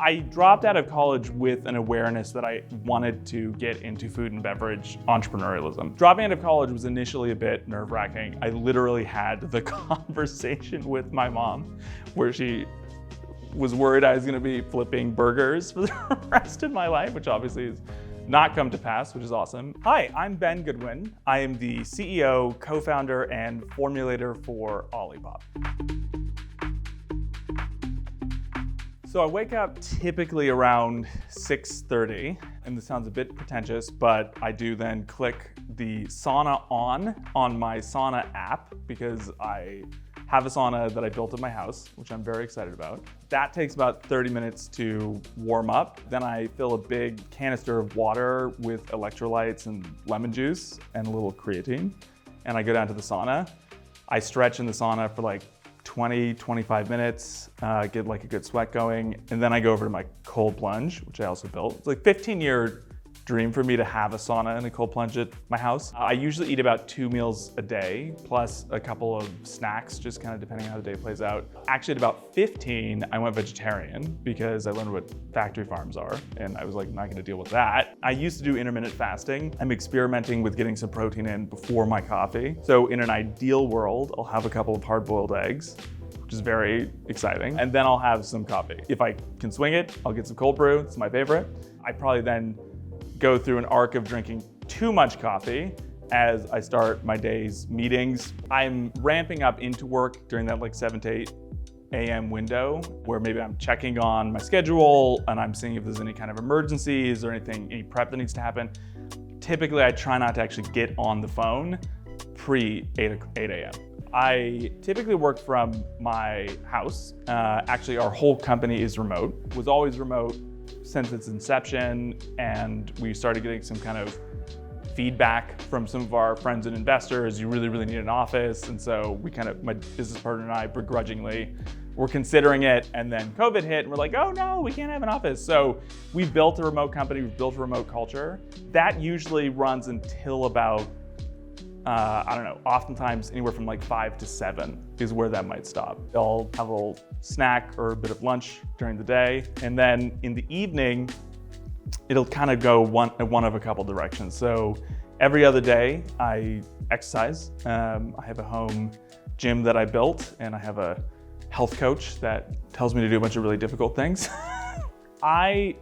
I dropped out of college with an awareness that I wanted to get into food and beverage entrepreneurialism. Dropping out of college was initially a bit nerve-wracking. I literally had the conversation with my mom where she was worried I was gonna be flipping burgers for the rest of my life, which obviously has not come to pass, which is awesome. Hi, I'm Ben Goodwin. I am the CEO, co-founder, and formulator for Olipop. So I wake up typically around 6:30, and this sounds a bit pretentious, but I do then click the sauna on my sauna app because I have a sauna that I built at my house, which I'm very excited about. That takes about 30 minutes to warm up. Then I fill a big canister of water with electrolytes and lemon juice and a little creatine, and I go down to the sauna. I stretch in the sauna for like 20, 25 minutes, get like a good sweat going, and then I go over to my cold plunge, which I also built. It's like a 15-year dream for me to have a sauna and a cold plunge at my house. I usually eat about 2 meals a day, plus a couple of snacks, just kind of depending on how the day plays out. Actually, at about 15, I went vegetarian because I learned what factory farms are, and I was like, I'm not gonna deal with that. I used to do intermittent fasting. I'm experimenting with getting some protein in before my coffee. So in an ideal world, I'll have a couple of hard-boiled eggs, which is very exciting, and then I'll have some coffee. If I can swing it, I'll get some cold brew, it's my favorite. I probably then go through an arc of drinking too much coffee as I start my day's meetings. I'm ramping up into work during that like 7 to 8 a.m. window where maybe I'm checking on my schedule and I'm seeing if there's any kind of emergencies or any prep that needs to happen. Typically, I try not to actually get on the phone pre-8 a.m. I typically work from my house. Actually, our whole company is remote. It was always remote since its inception, and we started getting some kind of feedback from some of our friends and investors. You really, really need an office. And so my business partner and I begrudgingly were considering it, and then COVID hit and we're like, oh no, we can't have an office. So we built a remote company, we've built a remote culture. That usually runs until about, I don't know, oftentimes anywhere from like 5 to 7 is where that might stop. I'll have a little snack or a bit of lunch during the day. And then in the evening, it'll kind of go one of a couple directions. So every other day I exercise. I have a home gym that I built, and I have a health coach that tells me to do a bunch of really difficult things. I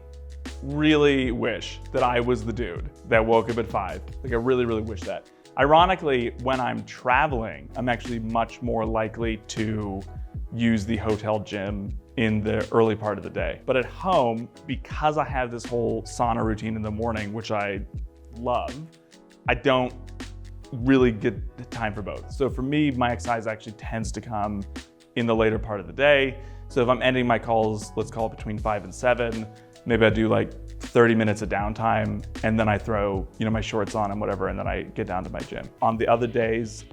really wish that I was the dude that woke up at 5. Like I really, really wish that. Ironically, when I'm traveling, I'm actually much more likely to use the hotel gym in the early part of the day. But at home, because I have this whole sauna routine in the morning, which I love, I don't really get the time for both. So for me, my exercise actually tends to come in the later part of the day. So if I'm ending my calls, let's call it between 5 and 7, maybe I do like 30 minutes of downtime, and then I throw my shorts on and whatever, and then I get down to my gym. On the other days,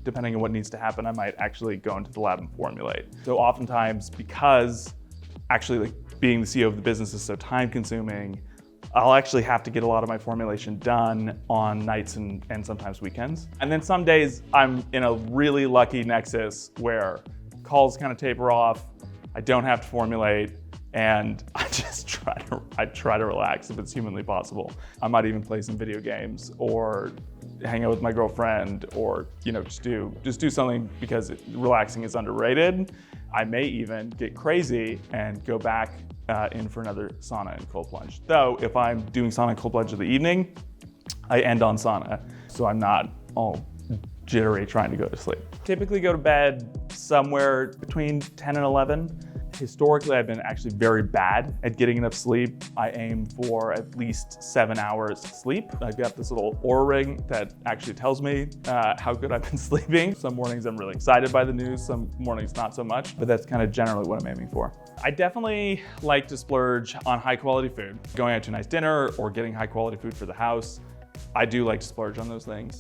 depending on what needs to happen, I might actually go into the lab and formulate. So oftentimes, because actually like being the CEO of the business is so time consuming, I'll actually have to get a lot of my formulation done on nights and sometimes weekends. And then some days I'm in a really lucky nexus where calls kind of taper off, I don't have to formulate, and I just try to relax if it's humanly possible. I might even play some video games or hang out with my girlfriend, or just do something because relaxing is underrated. I may even get crazy and go back in for another sauna and cold plunge. Though if I'm doing sauna and cold plunge in the evening, I end on sauna, so I'm not all jittery trying to go to sleep. Typically go to bed somewhere between 10 and 11. Historically, I've been actually very bad at getting enough sleep. I aim for at least 7 hours sleep. I've got this little Oura ring that actually tells me how good I've been sleeping. Some mornings I'm really excited by the news, some mornings not so much, but that's kind of generally what I'm aiming for. I definitely like to splurge on high quality food. Going out to a nice dinner or getting high quality food for the house, I do like to splurge on those things.